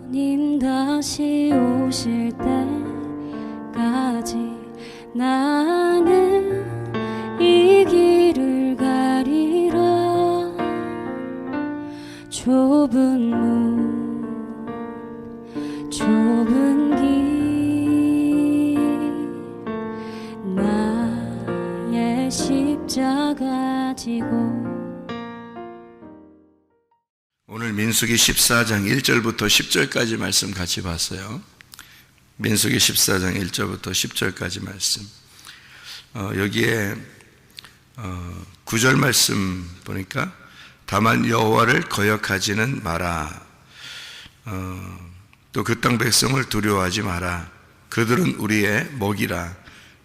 주님 다시 오실 때까지 나는 이 길을 가리라. 좁은 문 좁은 길 나의 십자가 지고. 오늘 민수기 14장 1절부터 10절까지 말씀 같이 봤어요. 민수기 14장 1절부터 10절까지 말씀. 여기에 9절 말씀 보니까 다만 여호와를 거역하지는 마라. 또 그 땅 백성을 두려워하지 마라. 그들은 우리의 먹이라.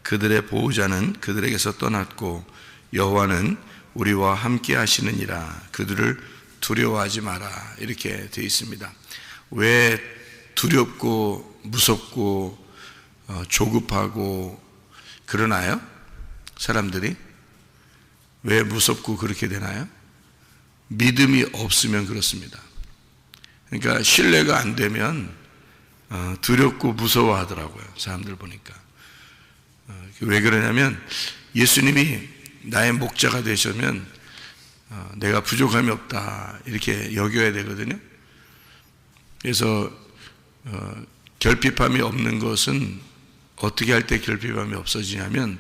그들의 보호자는 그들에게서 떠났고 여호와는 우리와 함께 하시느니라. 그들을 두려워하지 마라. 이렇게 되어 있습니다. 왜 두렵고 무섭고 조급하고 그러나요? 사람들이 왜 무섭고 그렇게 되나요? 믿음이 없으면 그렇습니다. 그러니까 신뢰가 안 되면 두렵고 무서워하더라고요. 사람들 보니까. 왜 그러냐면 예수님이 나의 목자가 되시면 내가 부족함이 없다 이렇게 여겨야 되거든요. 그래서 결핍함이 없는 것은 어떻게 할 때 결핍함이 없어지냐면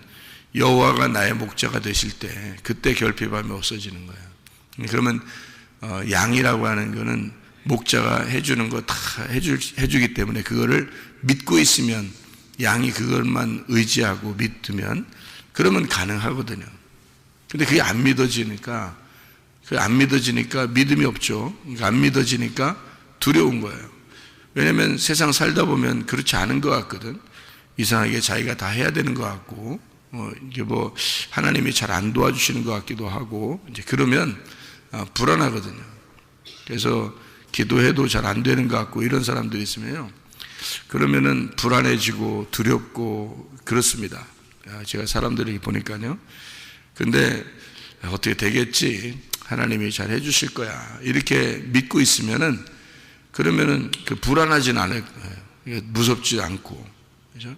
여호와가 나의 목자가 되실 때 그때 결핍함이 없어지는 거예요. 그러면 양이라고 하는 거는 목자가 해주는 거 다 해주기 때문에 그거를 믿고 있으면 양이 그것만 의지하고 믿으면 그러면 가능하거든요. 근데 그게 안 믿어지니까 믿음이 없죠. 그러니까 안 믿어지니까 두려운 거예요. 왜냐하면 세상 살다 보면 그렇지 않은 것 같거든. 이상하게 자기가 다 해야 되는 것 같고, 이게 하나님이 잘 안 도와주시는 것 같기도 하고, 이제 그러면 불안하거든요. 그래서 기도해도 잘 안 되는 것 같고 이런 사람들이 있으면요. 그러면은 불안해지고 두렵고 그렇습니다. 제가 사람들이 보니까요. 근데 어떻게 되겠지? 하나님이 잘 해주실 거야. 이렇게 믿고 있으면은 그러면은 그 불안하진 않을 거예요. 무섭지 않고. 그죠?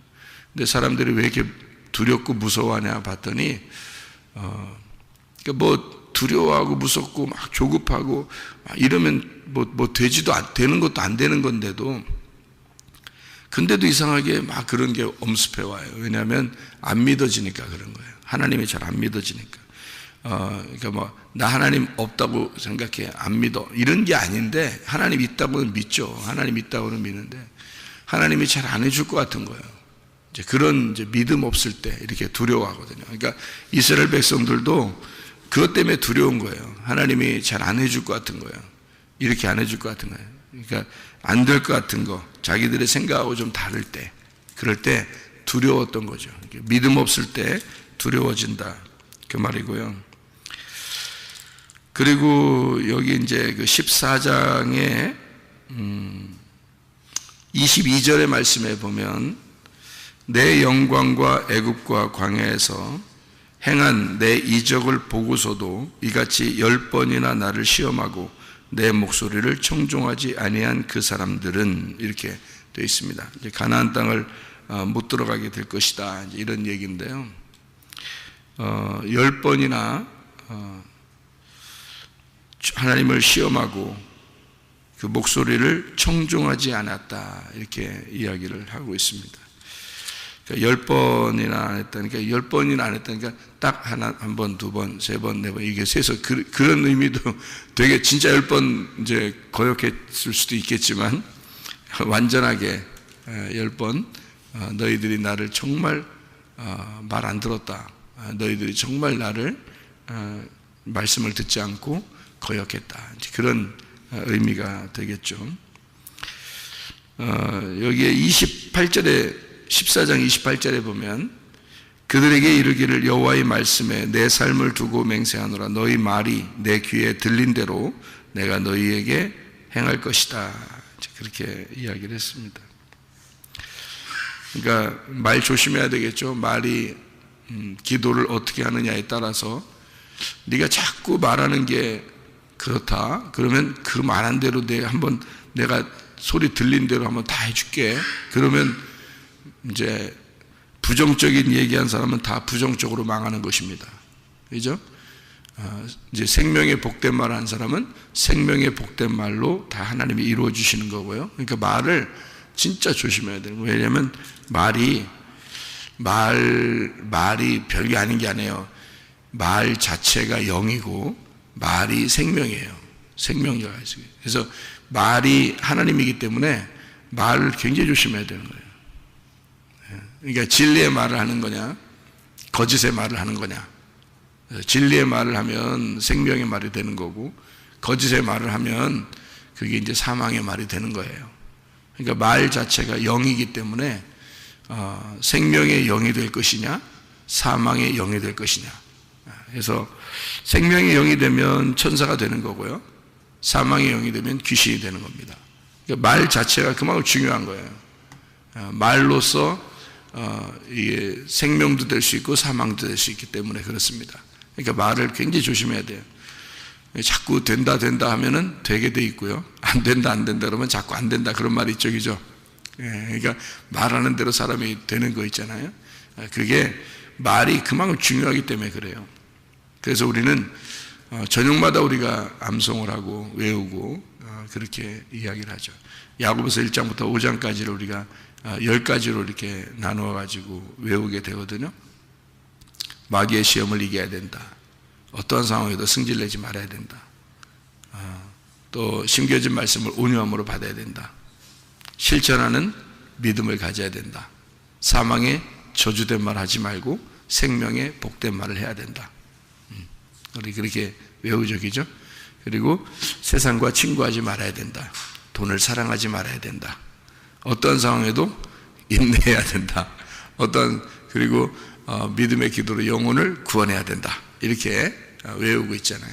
근데 사람들이 왜 이렇게 두렵고 무서워하냐 봤더니, 두려워하고 무섭고 막 조급하고 막 이러면 되는 것도 안 되는 건데도 근데도 이상하게 막 그런 게 엄습해 와요. 왜냐하면 안 믿어지니까 그런 거예요. 하나님이 잘 안 믿어지니까. 그러니까 나 하나님 없다고 생각해. 안 믿어. 이런 게 아닌데, 하나님 있다고는 믿죠. 하나님 있다고는 믿는데, 하나님이 잘 안 해줄 것 같은 거예요. 그런 믿음 없을 때 이렇게 두려워하거든요. 그러니까 이스라엘 백성들도 그것 때문에 두려운 거예요. 하나님이 잘 안 해줄 것 같은 거예요. 이렇게 안 해줄 것 같은 거예요. 그러니까 안 될 것 같은 거, 자기들의 생각하고 좀 다를 때, 그럴 때 두려웠던 거죠. 믿음 없을 때 두려워진다. 그 말이고요. 그리고 여기 이제 그 14장에 22절의 말씀에 보면 내 영광과 애굽과 광야에서 행한 내 이적을 보고서도 이같이 10번이나 나를 시험하고 내 목소리를 청종하지 아니한 그 사람들은 이렇게 되어 있습니다. 이제 가나안 땅을 못 들어가게 될 것이다. 이런 얘기인데요. 10번이나 하나님을 시험하고 그 목소리를 청종하지 않았다. 이렇게 이야기를 하고 있습니다. 그러니까 10번이나 안 했다니까, 10번이나 안 했다니까, 딱 한 번, 두 번, 세 번, 네 번, 이게 세서 그런 의미도 되게 진짜 10번 이제 거역했을 수도 있겠지만, 완전하게 10번, 너희들이 나를 정말 말 안 들었다. 너희들이 정말 나를 말씀을 듣지 않고 거역했다. 그런 의미가 되겠죠. 여기에 28절에 14장 28절에 보면 그들에게 이르기를 여호와의 말씀에 내 삶을 두고 맹세하노라. 너희 말이 내 귀에 들린 대로 내가 너희에게 행할 것이다. 그렇게 이야기를 했습니다. 그러니까 말 조심해야 되겠죠. 말이 기도를 어떻게 하느냐에 따라서 네가 자꾸 말하는 게 그렇다. 그러면 그 말한 대로 내가 소리 들린 대로 한번 다 해줄게. 그러면 이제 부정적인 얘기한 사람은 다 부정적으로 망하는 것입니다. 그죠? 이제 생명의 복된 말 한 사람은 생명의 복된 말로 다 하나님이 이루어 주시는 거고요. 그러니까 말을 진짜 조심해야 되는 거예요. 왜냐하면 말이 별게 아닌 게 아니에요. 말 자체가 영이고 말이 생명이에요. 생명력. 그래서 말이 하나님이기 때문에 말을 굉장히 조심해야 되는 거예요. 그러니까 진리의 말을 하는 거냐, 거짓의 말을 하는 거냐. 진리의 말을 하면 생명의 말이 되는 거고, 거짓의 말을 하면 그게 이제 사망의 말이 되는 거예요. 그러니까 말 자체가 영이기 때문에 생명의 영이 될 것이냐, 사망의 영이 될 것이냐. 그래서 생명의 영이 되면 천사가 되는 거고요, 사망의 영이 되면 귀신이 되는 겁니다. 그러니까 말 자체가 그만큼 중요한 거예요. 말로서 이게 생명도 될 수 있고 사망도 될 수 있기 때문에 그렇습니다. 그러니까 말을 굉장히 조심해야 돼요. 자꾸 된다 하면은 되게 돼 있고요, 안 된다 그러면 자꾸 안 된다 그런 말이 있죠, 그죠? 그러니까 말하는 대로 사람이 되는 거 있잖아요. 그게 말이 그만큼 중요하기 때문에 그래요. 그래서 우리는 저녁마다 우리가 암송을 하고 외우고 그렇게 이야기를 하죠. 야고보서 1장부터 5장까지를 우리가 10가지로 이렇게 나누어 가지고 외우게 되거든요. 마귀의 시험을 이겨야 된다. 어떠한 상황에도 승질내지 말아야 된다. 또 심겨진 말씀을 온유함으로 받아야 된다. 실천하는 믿음을 가져야 된다. 사망의 저주된 말 하지 말고 생명의 복된 말을 해야 된다. 우리 그렇게 외우죠, 그죠? 그리고 세상과 친구하지 말아야 된다. 돈을 사랑하지 말아야 된다. 어떤 상황에도 인내해야 된다. 그리고 믿음의 기도로 영혼을 구원해야 된다. 이렇게 외우고 있잖아요.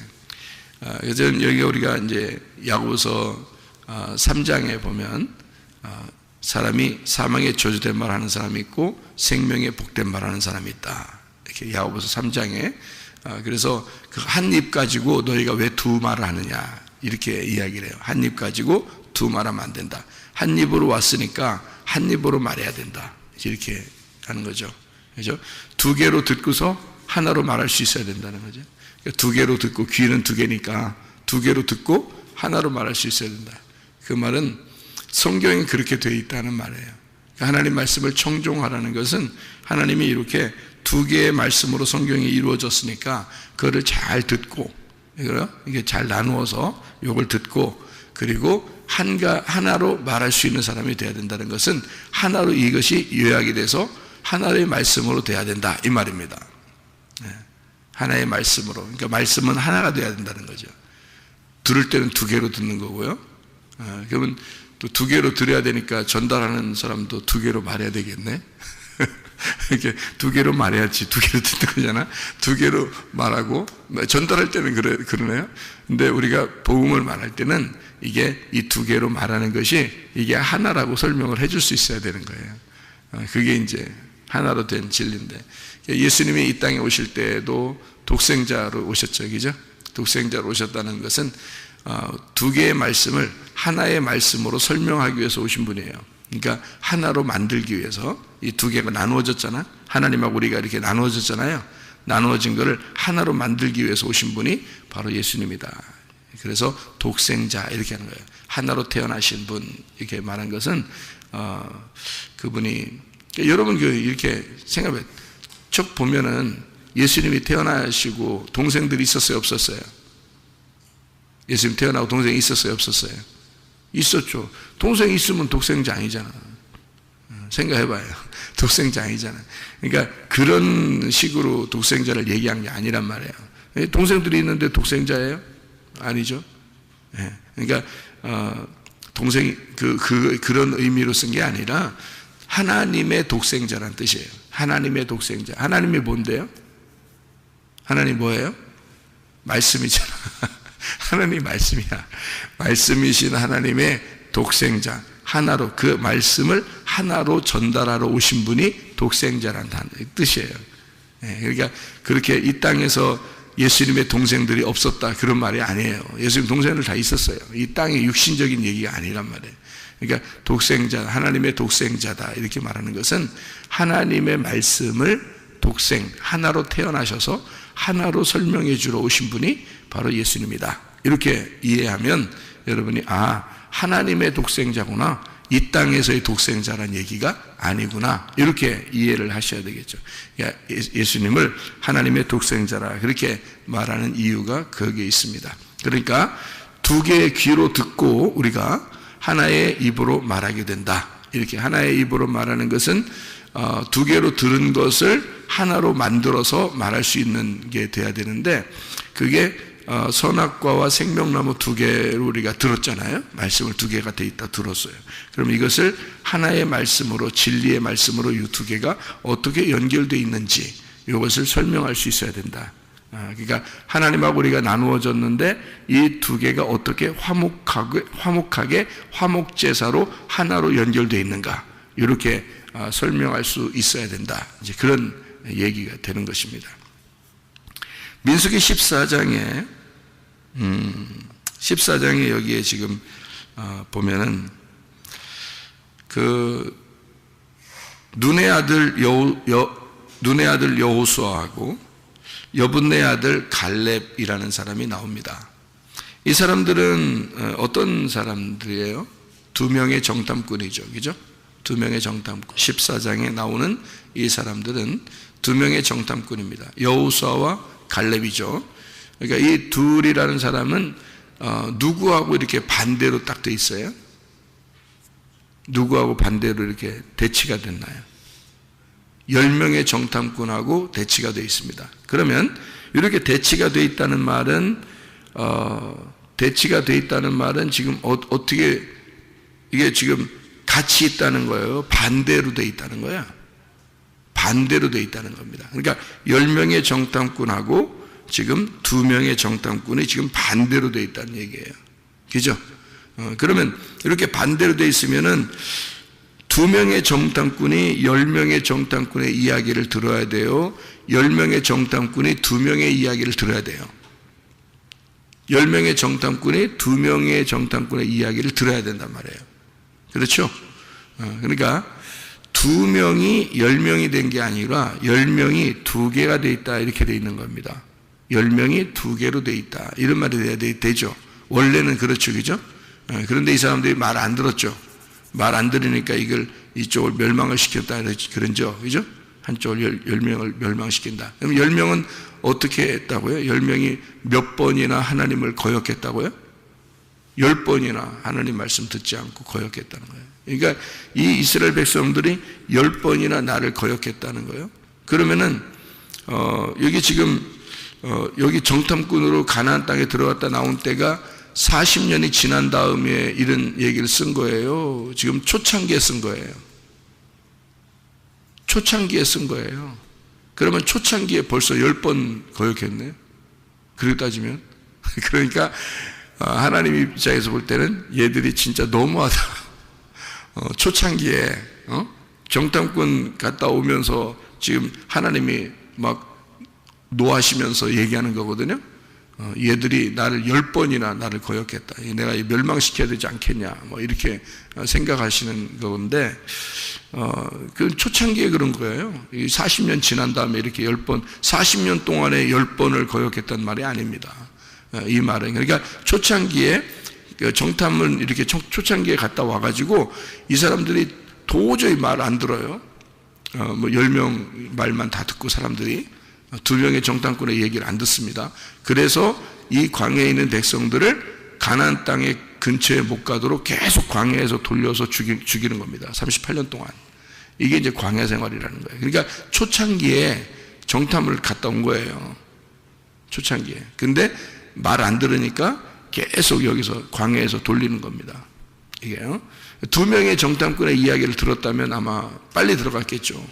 그래서 여기 우리가 이제 야고보서 3장에 보면 사람이 사망의 저주된 말 하는 사람이 있고 생명의 복된 말 하는 사람이 있다. 이렇게 야고보서 3장에 그래서 그 한 입 가지고 너희가 왜 두 말을 하느냐 이렇게 이야기를 해요. 한 입 가지고 두 말하면 안 된다. 한 입으로 왔으니까 한 입으로 말해야 된다. 이렇게 하는 거죠. 그죠? 두 개로 듣고서 하나로 말할 수 있어야 된다는 거죠. 두 개로 듣고, 귀는 두 개니까 두 개로 듣고 하나로 말할 수 있어야 된다. 그 말은 성경이 그렇게 되어 있다는 말이에요. 하나님 말씀을 청종하라는 것은 하나님이 이렇게 두 개의 말씀으로 성경이 이루어졌으니까 그거를 잘 듣고, 이게 잘 나누어서 이걸 듣고, 그리고 하나로 말할 수 있는 사람이 되어야 된다는 것은 하나로 이것이 요약이 돼서 하나의 말씀으로 돼야 된다 이 말입니다. 하나의 말씀으로. 그러니까 말씀은 하나가 돼야 된다는 거죠. 들을 때는 두 개로 듣는 거고요. 그러면 또 두 개로 들어야 되니까 전달하는 사람도 두 개로 말해야 되겠네. 이렇게 두 개로 말해야지 두 개로 듣는 거잖아. 두 개로 말하고 전달할 때는 그러네요. 근데 우리가 복음을 말할 때는 이게 이 두 개로 말하는 것이 이게 하나라고 설명을 해줄 수 있어야 되는 거예요. 그게 이제 하나로 된 진리인데, 예수님이 이 땅에 오실 때도 독생자로 오셨죠, 그죠? 독생자로 오셨다는 것은 두 개의 말씀을 하나의 말씀으로 설명하기 위해서 오신 분이에요. 그러니까 하나로 만들기 위해서 이 두 개가 나누어졌잖아. 하나님하고 우리가 이렇게 나누어졌잖아요. 나누어진 것을 하나로 만들기 위해서 오신 분이 바로 예수님이다. 그래서 독생자 이렇게 하는 거예요. 하나로 태어나신 분 이렇게 말한 것은 그분이, 여러분 이렇게 생각해, 쭉 보면은 예수님이 태어나시고 동생들이 있었어요, 없었어요? 예수님 태어나고 동생이 있었어요, 없었어요? 있었죠. 동생이 있으면 독생자 아니잖아. 생각해봐요. 독생자 아니잖아. 그러니까 그런 식으로 독생자를 얘기한 게 아니란 말이에요. 동생들이 있는데 독생자예요? 아니죠. 그러니까 동생이 그런 의미로 쓴 게 아니라 하나님의 독생자란 뜻이에요. 하나님의 독생자. 하나님이 뭔데요? 하나님 뭐예요? 말씀이잖아. 하나님 말씀이야. 말씀이신 하나님의 독생자. 하나로, 그 말씀을 하나로 전달하러 오신 분이 독생자란 뜻이에요. 그러니까 그렇게 이 땅에서 예수님의 동생들이 없었다 그런 말이 아니에요. 예수님 동생들 다 있었어요. 이 땅의 육신적인 얘기가 아니란 말이에요. 그러니까 독생자, 하나님의 독생자다 이렇게 말하는 것은 하나님의 말씀을 독생, 하나로 태어나셔서 하나로 설명해 주러 오신 분이 바로 예수님이다. 이렇게 이해하면 여러분이 하나님의 독생자구나, 이 땅에서의 독생자란 얘기가 아니구나, 이렇게 이해를 하셔야 되겠죠. 그러니까 예수님을 하나님의 독생자라 그렇게 말하는 이유가 거기에 있습니다. 그러니까 두 개의 귀로 듣고 우리가 하나의 입으로 말하게 된다. 이렇게 하나의 입으로 말하는 것은 두 개로 들은 것을 하나로 만들어서 말할 수 있는 게 돼야 되는데, 그게 선악과와 생명나무 두 개로 우리가 들었잖아요. 말씀을 두 개가 돼 있다 들었어요. 그럼 이것을 하나의 말씀으로, 진리의 말씀으로 이 두 개가 어떻게 연결되어 있는지 이것을 설명할 수 있어야 된다. 그러니까 하나님하고 우리가 나누어졌는데 이 두 개가 어떻게 화목하게 화목제사로 하나로 연결되어 있는가, 이렇게 설명할 수 있어야 된다. 이제 그런 얘기가 되는 것입니다. 민수기 14장에 여기에 지금 보면은 그 눈의 아들 여호수아하고 여분네 아들 갈렙이라는 사람이 나옵니다. 이 사람들은 어떤 사람들이에요? 두 명의 정탐꾼이죠. 그죠? 두 명의 정탐꾼. 14장에 나오는 이 사람들은 두 명의 정탐꾼입니다. 여호수아와 갈렙이죠. 그러니까 이 둘이라는 사람은 누구하고 이렇게 반대로 딱 돼 있어요? 누구하고 반대로 이렇게 대치가 됐나요? 10명의 정탐꾼하고 대치가 되어 있습니다. 그러면 이렇게 대치가 되어 있다는 말은 지금 어떻게 이게 지금 같이 있다는 거예요? 반대로 되어 있다는 거야? 반대로 되어 있다는 겁니다. 그러니까 10명의 정탐꾼하고 지금 2명의 정탐꾼이 지금 반대로 되어 있다는 얘기예요. 그죠? 그러면 이렇게 반대로 되어 있으면은 2명의 정탐꾼이 10명의 정탐꾼의 이야기를 들어야 돼요. 10명의 정탐꾼이 2명의 이야기를 들어야 돼요. 10명의 정탐꾼이 2명의 정탐꾼의 이야기를 들어야 된단 말이에요. 그렇죠? 그러니까 2명이 10명이 된 게 아니라 10명이 2개가 돼 있다, 이렇게 돼 있는 겁니다. 10명이 2개로 돼 있다, 이런 말이 돼야 되죠. 원래는 그렇죠. 그죠? 그런데 이 사람들이 말 안 들었죠. 말 안 들으니까 이쪽을 멸망을 시켰다 그런죠. 그죠? 한쪽을 10명을 멸망시킨다. 그럼 10명은 어떻게 했다고요? 10명이 몇 번이나 하나님을 거역했다고요? 10번이나 하나님 말씀 듣지 않고 거역했다는 거예요. 그러니까 이 이스라엘 백성들이 10번이나 나를 거역했다는 거예요. 그러면은 여기 지금 여기 정탐꾼으로 가나안 땅에 들어갔다 나온 때가 40년이 지난 다음에 이런 얘기를 쓴 거예요. 지금 초창기에 쓴 거예요. 초창기에 쓴 거예요. 그러면 초창기에 벌써 10번 거역했네요. 그렇게 따지면. 그러니까 하나님 입장에서 볼 때는 얘들이 진짜 너무하다. 초창기에 정탐꾼 갔다 오면서 지금 하나님이 막 노하시면서 얘기하는 거거든요. 얘들이 나를 10번이나 나를 거역했다. 내가 멸망시켜야 되지 않겠냐, 뭐 이렇게 생각하시는 건데, 그 초창기에 그런 거예요. 40년 지난 다음에 이렇게 10번, 40년 동안에 10번을 거역했단 말이 아닙니다. 이 말은 그러니까 초창기에 정탐을 이렇게 초창기에 갔다 와가지고 이 사람들이 도저히 말 안 들어요. 뭐 10명 말만 다 듣고 사람들이 2명의 정탐꾼의 얘기를 안 듣습니다. 그래서 이 광야에 있는 백성들을 가나안 땅의 근처에 못 가도록 계속 광야에서 돌려서 죽이는 겁니다. 38년 동안. 이게 이제 광야 생활이라는 거예요. 그러니까 초창기에 정탐을 갔다 온 거예요. 초창기에. 근데 말 안 들으니까 계속 여기서 광야에서 돌리는 겁니다. 이게요. 2명의 정탐꾼의 이야기를 들었다면 아마 빨리 들어갔겠죠.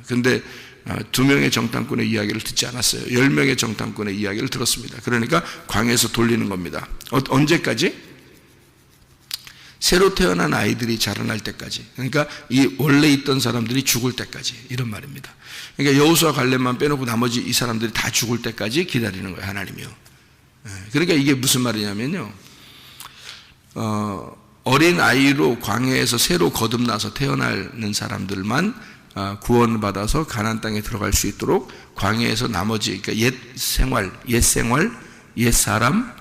근데 2명의 정탐꾼의 이야기를 듣지 않았어요. 10명의 정탐꾼의 이야기를 들었습니다. 그러니까 광야에서 돌리는 겁니다. 언제까지? 새로 태어난 아이들이 자라날 때까지, 그러니까 이 원래 있던 사람들이 죽을 때까지, 이런 말입니다. 그러니까 여호수아 갈렙만 빼놓고 나머지 이 사람들이 다 죽을 때까지 기다리는 거예요, 하나님이요. 그러니까 이게 무슨 말이냐면요, 어린 아이로 광야에서 새로 거듭나서 태어나는 사람들만 구원받아서 가나안 땅에 들어갈 수 있도록 광야에서 나머지, 그러니까 옛 사람,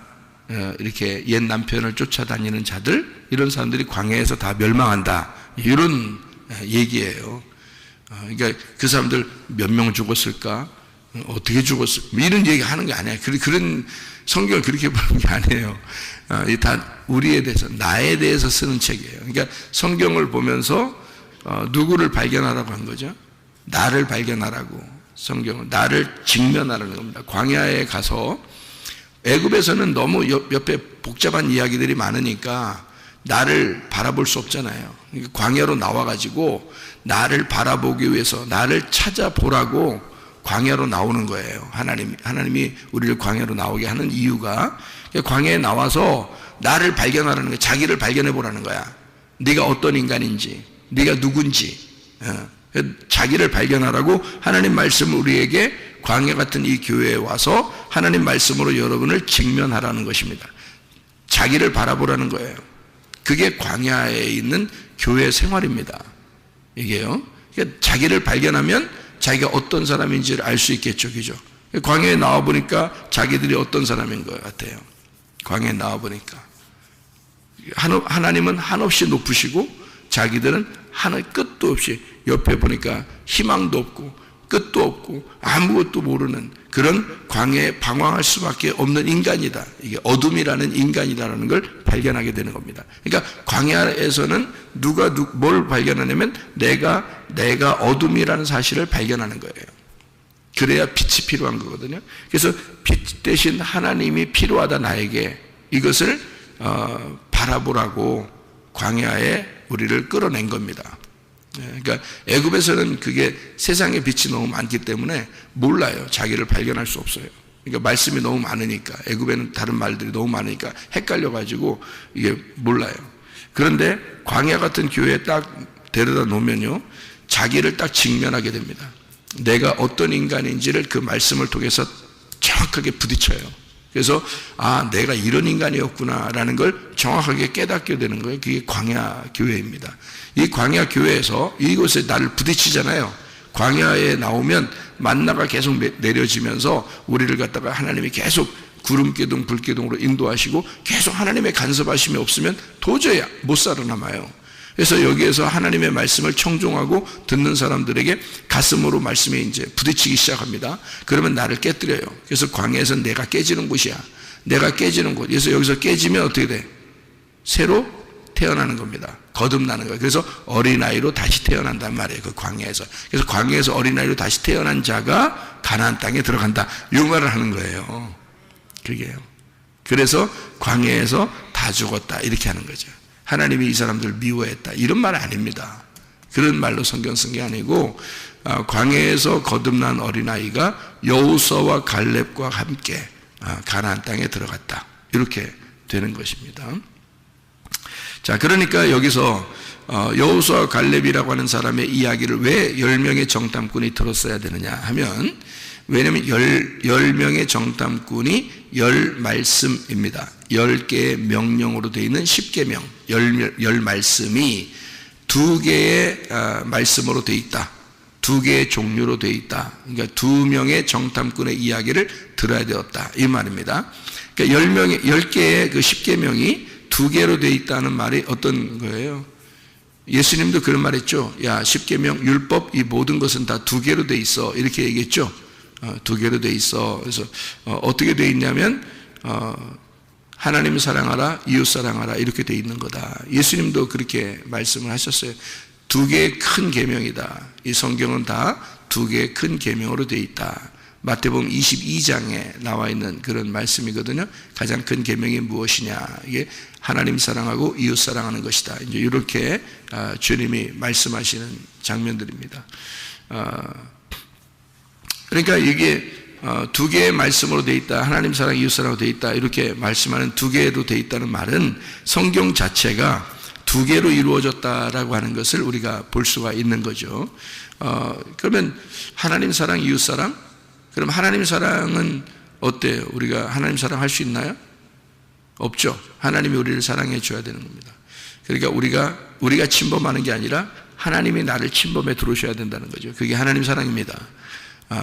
이렇게 옛 남편을 쫓아다니는 자들, 이런 사람들이 광야에서 다 멸망한다, 이런 얘기예요. 그러니까 그 사람들 몇 명 죽었을까, 어떻게 죽었을까, 이런 얘기 하는 게 아니에요. 그런 성경을 그렇게 보는 게 아니에요. 다 우리에 대해서, 나에 대해서 쓰는 책이에요. 그러니까 성경을 보면서 누구를 발견하라고 한 거죠? 나를 발견하라고. 성경은 나를 직면하라는 겁니다. 광야에 가서, 애굽에서는 너무 옆에 복잡한 이야기들이 많으니까 나를 바라볼 수 없잖아요. 그러니까 광야로 나와가지고 나를 바라보기 위해서, 나를 찾아보라고 광야로 나오는 거예요. 하나님이 우리를 광야로 나오게 하는 이유가, 광야에 나와서 나를 발견하라는 거예요. 자기를 발견해 보라는 거야. 네가 어떤 인간인지, 네가 누군지, 자기를 발견하라고 하나님 말씀을 우리에게 광야 같은 이 교회에 와서 하나님 말씀으로 여러분을 직면하라는 것입니다. 자기를 바라보라는 거예요. 그게 광야에 있는 교회 생활입니다. 이게요. 그러니까 자기를 발견하면 자기가 어떤 사람인지를 알 수 있겠죠. 그죠? 광야에 나와보니까 자기들이 어떤 사람인 것 같아요. 광야에 나와보니까. 하나님은 한없이 높으시고 자기들은 하늘 끝도 없이, 옆에 보니까 희망도 없고 끝도 없고 아무것도 모르는 그런 광야에 방황할 수밖에 없는 인간이다. 이게 어둠이라는 인간이다라는 걸 발견하게 되는 겁니다. 그러니까 광야에서는 누가 뭘 발견하냐면 내가 어둠이라는 사실을 발견하는 거예요. 그래야 빛이 필요한 거거든요. 그래서 빛 대신 하나님이 필요하다, 나에게. 이것을 바라보라고 광야에 우리를 끌어낸 겁니다. 그러니까 애굽에서는 그게 세상의 빛이 너무 많기 때문에 몰라요. 자기를 발견할 수 없어요. 그러니까 말씀이 너무 많으니까, 애굽에는 다른 말들이 너무 많으니까 헷갈려가지고 이게 몰라요. 그런데 광야 같은 교회에 딱 데려다 놓으면요, 자기를 딱 직면하게 됩니다. 내가 어떤 인간인지를 그 말씀을 통해서 정확하게 부딪혀요. 그래서 내가 이런 인간이었구나라는 걸 정확하게 깨닫게 되는 거예요. 그게 광야 교회입니다. 이 광야 교회에서 이곳에 나를 부딪히잖아요. 광야에 나오면 만나가 계속 내려지면서 우리를 갖다가 하나님이 계속 구름기둥 불기둥으로 인도하시고 계속 하나님의 간섭하심이 없으면 도저히 못 살아남아요. 그래서 여기에서 하나님의 말씀을 청종하고 듣는 사람들에게 가슴으로 말씀에 이제 부딪히기 시작합니다. 그러면 나를 깨뜨려요. 그래서 광야에서 내가 깨지는 곳이야. 내가 깨지는 곳. 그래서 여기서 깨지면 어떻게 돼? 새로 태어나는 겁니다. 거듭나는 거예요. 그래서 어린아이로 다시 태어난단 말이에요. 그 광야에서. 그래서 광야에서 어린아이로 다시 태어난 자가 가나안 땅에 들어간다. 이 말을 하는 거예요. 그게요. 그래서 광야에서 다 죽었다, 이렇게 하는 거죠. 하나님이 이 사람들을 미워했다, 이런 말 아닙니다. 그런 말로 성경 쓴 게 아니고, 광야에서 거듭난 어린아이가 여호수아와 갈렙과 함께 가나안 땅에 들어갔다, 이렇게 되는 것입니다. 자, 그러니까 여기서 여호수아 갈렙이라고 하는 사람의 이야기를 왜 10명의 정탐꾼이 들었어야 되느냐 하면, 왜냐하면 10명의 정탐꾼이 10말씀입니다. 10개의 명령으로 되어 있는 10계명, 10말씀이 2개의 말씀으로 되어 있다. 2개의 종류로 되어 있다. 그러니까 2명의 정탐꾼의 이야기를 들어야 되었다, 이 말입니다. 그러니까 10개의 그 10계명이 2개로 되어 있다는 말이 어떤 거예요? 예수님도 그런 말 했죠. 야, 10계명, 율법, 이 모든 것은 다 2개로 되어 있어, 이렇게 얘기했죠. 2개로 되어 있어. 그래서 어떻게 되어 있냐면 하나님 사랑하라, 이웃 사랑하라, 이렇게 되어 있는 거다. 예수님도 그렇게 말씀을 하셨어요. 2개의 큰 계명이다. 이 성경은 다 2개의 큰 계명으로 되어 있다. 마태복음 22장에 나와 있는 그런 말씀이거든요. 가장 큰 계명이 무엇이냐? 이게 하나님 사랑하고 이웃 사랑하는 것이다. 이제 이렇게 주님이 말씀하시는 장면들입니다. 그러니까 이게 2개의 말씀으로 되어 있다, 하나님 사랑, 이웃 사랑으로 되어 있다, 이렇게 말씀하는 2개로 되어 있다는 말은 성경 자체가 두 개로 이루어졌다라고 하는 것을 우리가 볼 수가 있는 거죠. 그러면 하나님 사랑, 이웃 사랑? 그럼 하나님 사랑은 어때요? 우리가 하나님 사랑 할 수 있나요? 없죠. 하나님이 우리를 사랑해 줘야 되는 겁니다. 그러니까 우리가 침범하는 게 아니라 하나님이 나를 침범해 들어오셔야 된다는 거죠. 그게 하나님 사랑입니다.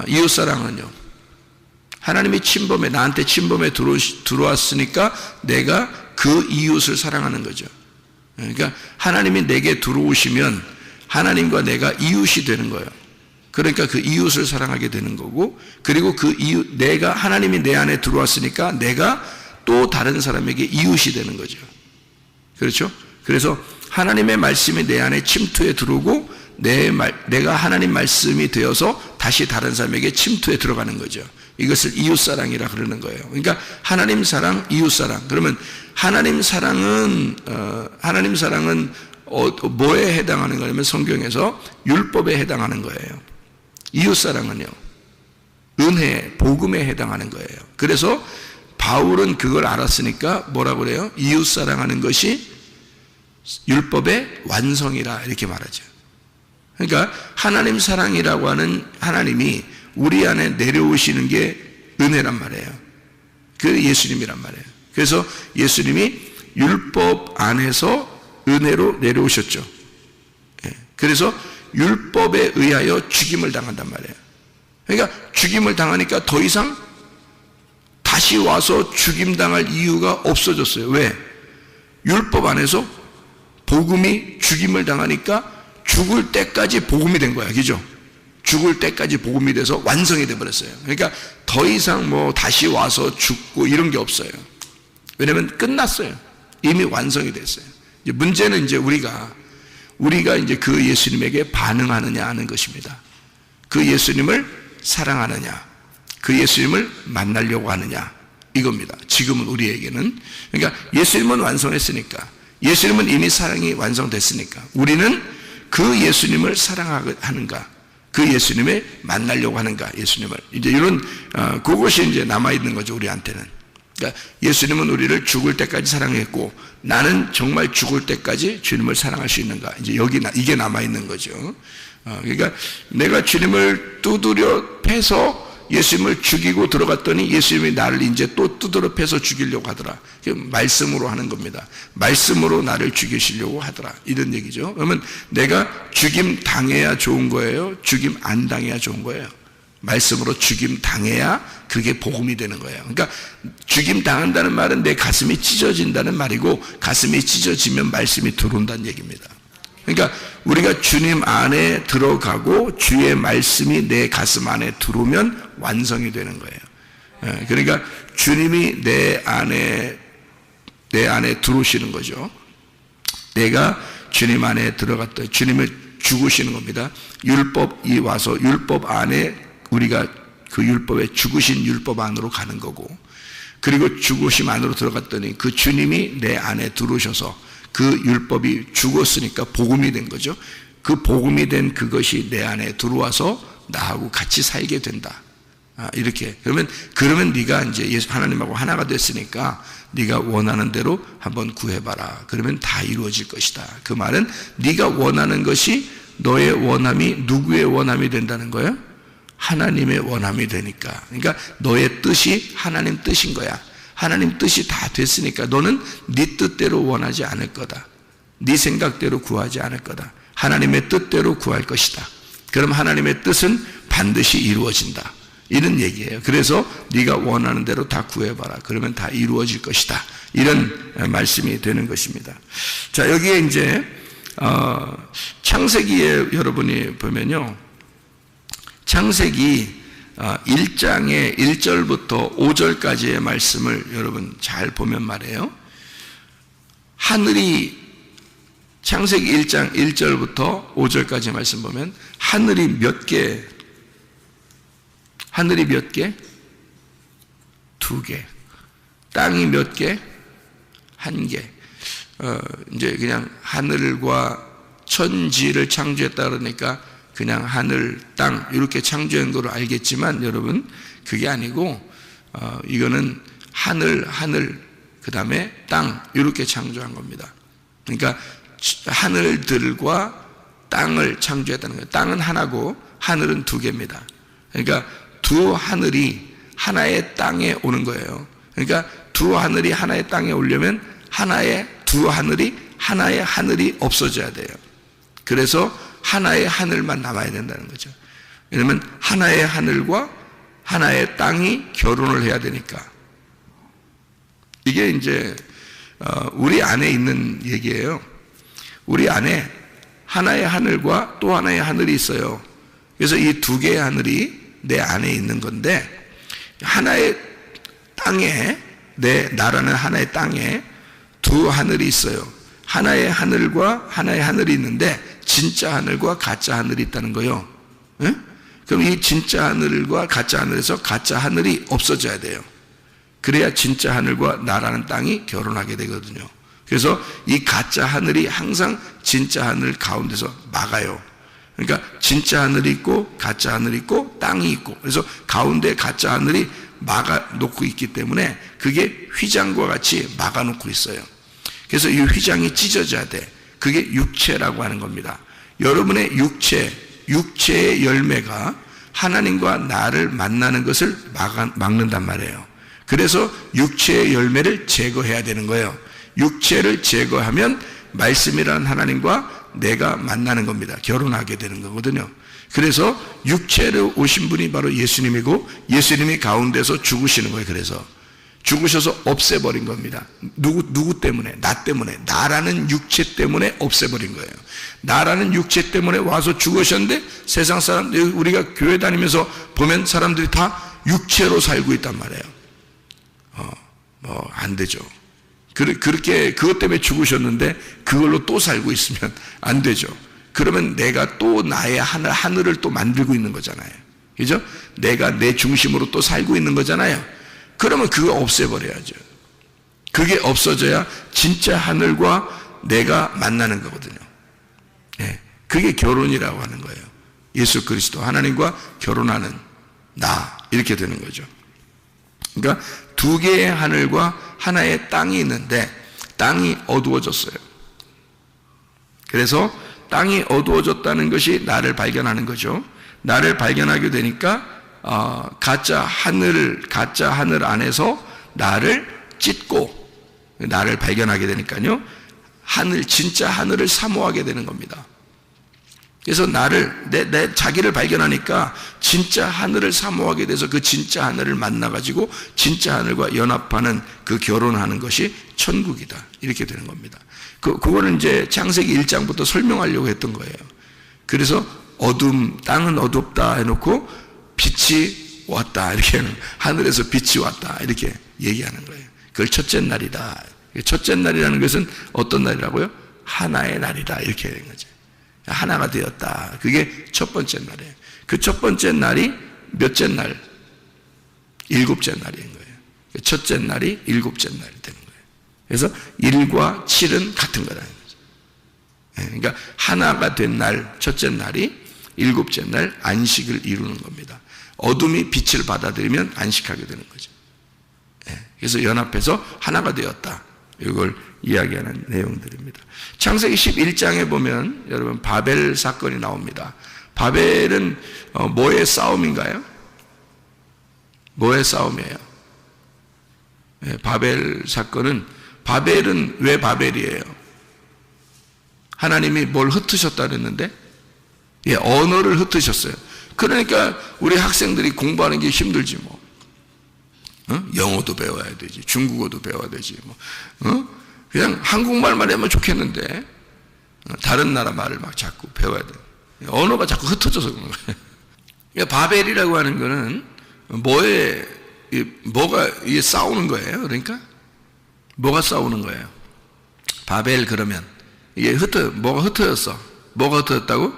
이웃 사랑은요, 하나님이 나한테 침범해 들어왔으니까 내가 그 이웃을 사랑하는 거죠. 그러니까 하나님이 내게 들어오시면 하나님과 내가 이웃이 되는 거예요. 그러니까 그 이웃을 사랑하게 되는 거고, 그리고 그 이웃, 하나님이 내 안에 들어왔으니까 내가 또 다른 사람에게 이웃이 되는 거죠. 그렇죠? 그래서 하나님의 말씀이 내 안에 침투해 들어오고, 내가 하나님 말씀이 되어서 다시 다른 사람에게 침투해 들어가는 거죠. 이것을 이웃사랑이라 그러는 거예요. 그러니까 하나님 사랑, 이웃사랑. 그러면 하나님 사랑은 뭐에 해당하는 거냐면 성경에서 율법에 해당하는 거예요. 이웃사랑은요, 은혜, 복음에 해당하는 거예요. 그래서 바울은 그걸 알았으니까 뭐라고 그래요? 이웃사랑하는 것이 율법의 완성이라 이렇게 말하죠. 그러니까 하나님 사랑이라고 하는 하나님이 우리 안에 내려오시는 게 은혜란 말이에요. 그 예수님이란 말이에요. 그래서 예수님이 율법 안에서 은혜로 내려오셨죠. 그래서 율법에 의하여 죽임을 당한단 말이에요. 그러니까 죽임을 당하니까 더 이상 다시 와서 죽임당할 이유가 없어졌어요. 왜? 율법 안에서 복음이 죽임을 당하니까 죽을 때까지 복음이 된 거야. 그죠? 죽을 때까지 복음이 돼서 완성이 돼버렸어요. 그러니까 더 이상 다시 와서 죽고 이런 게 없어요. 왜냐면 끝났어요. 이미 완성이 됐어요. 이제 문제는 이제 우리가 이제 그 예수님에게 반응하느냐 하는 것입니다. 그 예수님을 사랑하느냐, 그 예수님을 만나려고 하느냐, 이겁니다. 지금은 우리에게는. 그러니까 예수님은 완성했으니까, 예수님은 이미 사랑이 완성됐으니까 우리는 그 예수님을 사랑하는가, 그 예수님을 만나려고 하는가, 예수님을. 이제 이런, 그것이 이제 남아있는 거죠, 우리한테는. 그러니까 예수님은 우리를 죽을 때까지 사랑했고, 나는 정말 죽을 때까지 주님을 사랑할 수 있는가. 이제 이게 남아있는 거죠. 그러니까 내가 주님을 두드려 패서 예수님을 죽이고 들어갔더니 예수님이 나를 이제 또 두드려 패서 죽이려고 하더라. 말씀으로 하는 겁니다. 말씀으로 나를 죽이시려고 하더라. 이런 얘기죠. 그러면 내가 죽임 당해야 좋은 거예요? 죽임 안 당해야 좋은 거예요? 말씀으로 죽임 당해야 그게 복음이 되는 거예요. 그러니까 죽임 당한다는 말은 내 가슴이 찢어진다는 말이고, 가슴이 찢어지면 말씀이 들어온다는 얘기입니다. 그러니까 우리가 주님 안에 들어가고 주의 말씀이 내 가슴 안에 들어오면 완성이 되는 거예요. 그러니까 주님이 내 안에 들어오시는 거죠. 내가 주님 안에 들어갔다, 주님을 죽으시는 겁니다. 율법이 와서 율법 안에 우리가 그 율법에 죽으신 율법 안으로 가는 거고, 그리고 죽으심 안으로 들어갔더니 그 주님이 내 안에 들어오셔서 그 율법이 죽었으니까 복음이 된 거죠. 그 복음이 된 그것이 내 안에 들어와서 나하고 같이 살게 된다. 이렇게. 그러면 네가 이제 하나님하고 하나가 됐으니까 네가 원하는 대로 한번 구해봐라. 그러면 다 이루어질 것이다. 그 말은 네가 원하는 것이 너의 원함이 누구의 원함이 된다는 거예요? 하나님의 원함이 되니까. 그러니까 너의 뜻이 하나님 뜻인 거야. 하나님 뜻이 다 됐으니까 너는 네 뜻대로 원하지 않을 거다. 네 생각대로 구하지 않을 거다. 하나님의 뜻대로 구할 것이다. 그럼 하나님의 뜻은 반드시 이루어진다. 이런 얘기예요. 그래서 네가 원하는 대로 다 구해봐라. 그러면 다 이루어질 것이다. 이런 말씀이 되는 것입니다. 자, 여기에 이제 창세기에 여러분이 보면요, 창세기 1장의 1절부터 5절까지의 말씀을 여러분 잘 보면 말이에요, 하늘이, 창세기 1장 1절부터 5절까지 말씀 보면 하늘이 몇 개? 하늘이 몇 개? 2개. 땅이 몇 개? 1개. 이제 그냥 하늘과 천지를 창조했다 그러니까 그냥 하늘, 땅 이렇게 창조한 거로 알겠지만 여러분, 그게 아니고 이거는 하늘, 그 다음에 땅 이렇게 창조한 겁니다. 그러니까 하늘들과 땅을 창조했다는 거예요. 땅은 하나고 하늘은 두 개입니다. 그러니까 두 하늘이 하나의 땅에 오는 거예요. 그러니까 두 하늘이 하나의 땅에 오려면 두 하늘이 하나의 하늘이 없어져야 돼요. 그래서 하나의 하늘만 남아야 된다는 거죠. 왜냐하면 하나의 하늘과 하나의 땅이 결혼을 해야 되니까. 이게 이제 우리 안에 있는 얘기예요. 우리 안에 하나의 하늘과 또 하나의 하늘이 있어요. 그래서 이 두 개의 하늘이 내 안에 있는 건데, 하나의 땅에, 나라는 하나의 땅에 두 하늘이 있어요. 하나의 하늘과 하나의 하늘이 있는데 진짜 하늘과 가짜 하늘이 있다는 거예요. 네? 그럼 이 진짜 하늘과 가짜 하늘에서 가짜 하늘이 없어져야 돼요. 그래야 진짜 하늘과 나라는 땅이 결혼하게 되거든요. 그래서 이 가짜 하늘이 항상 진짜 하늘 가운데서 막아요. 그러니까 진짜 하늘이 있고 가짜 하늘이 있고 땅이 있고, 그래서 가운데 가짜 하늘이 막아놓고 있기 때문에 그게 휘장과 같이 막아놓고 있어요. 그래서 이 휘장이 찢어져야 돼. 그게 육체라고 하는 겁니다. 여러분의 육체의 열매가 하나님과 나를 만나는 것을 막는단 말이에요. 그래서 육체의 열매를 제거해야 되는 거예요. 육체를 제거하면 말씀이라는 하나님과 내가 만나는 겁니다. 결혼하게 되는 거거든요. 그래서 육체로 오신 분이 바로 예수님이고, 예수님이 가운데서 죽으시는 거예요. 그래서 죽으셔서 없애버린 겁니다. 누구 때문에? 나 때문에. 나라는 육체 때문에 없애버린 거예요. 나라는 육체 때문에 와서 죽으셨는데, 세상 사람들, 우리가 교회 다니면서 보면 사람들이 다 육체로 살고 있단 말이에요. 안 되죠. 그렇게 그것 때문에 죽으셨는데 그걸로 또 살고 있으면 안 되죠. 그러면 내가 또 나의 하늘을 또 만들고 있는 거잖아요. 그죠? 내가 내 중심으로 또 살고 있는 거잖아요. 그러면 그거 없애버려야죠. 그게 없어져야 진짜 하늘과 내가 만나는 거거든요. 예, 그게 결혼이라고 하는 거예요. 예수 그리스도 하나님과 결혼하는 나, 이렇게 되는 거죠. 그러니까 두 개의 하늘과 하나의 땅이 있는데 땅이 어두워졌어요. 그래서 땅이 어두워졌다는 것이 나를 발견하는 거죠. 나를 발견하게 되니까 가짜 하늘 안에서 나를 찢고 나를 발견하게 되니까요, 진짜 하늘을 사모하게 되는 겁니다. 그래서 내 자기를 발견하니까 진짜 하늘을 사모하게 돼서 그 진짜 하늘을 만나가지고 진짜 하늘과 연합하는, 그 결혼하는 것이 천국이다, 이렇게 되는 겁니다. 그거는 이제 창세기 1장부터 설명하려고 했던 거예요. 그래서 땅은 어둡다 해놓고 빛이 왔다, 이렇게 하늘에서 빛이 왔다, 이렇게 얘기하는 거예요. 그걸 첫째 날이다. 첫째 날이라는 것은 어떤 날이라고요? 하나의 날이다, 이렇게 되는 거죠. 하나가 되었다. 그게 첫 번째 날이에요. 그 첫 번째 날이 몇째 날? 일곱째 날인 거예요. 첫째 날이 일곱째 날이 되는 거예요. 그래서 1과 7은 같은 거라는 거죠. 그러니까 하나가 된 날, 첫째 날이 일곱째 날 안식을 이루는 겁니다. 어둠이 빛을 받아들이면 안식하게 되는 거죠. 그래서 연합해서 하나가 되었다, 이걸 이야기하는 내용들입니다. 창세기 11장에 보면 여러분 바벨 사건이 나옵니다. 바벨은 뭐의 싸움인가요? 뭐의 싸움이에요? 바벨 사건은, 바벨은 왜 바벨이에요? 하나님이 뭘 흩으셨다 그랬는데, 언어를 흩으셨어요. 그러니까 우리 학생들이 공부하는 게 힘들지 뭐. 영어도 배워야 되지, 중국어도 배워야 되지 뭐. 그냥 한국말만 하면 좋겠는데 다른 나라 말을 막 자꾸 배워야 돼. 언어가 자꾸 흩어져서 그런 거예요. 그러니까 바벨이라고 하는 거는 뭐가 이게 싸우는 거예요. 그러니까 뭐가 싸우는 거예요? 바벨 그러면 이게 뭐가 흩어졌어? 뭐가 흩어졌다고?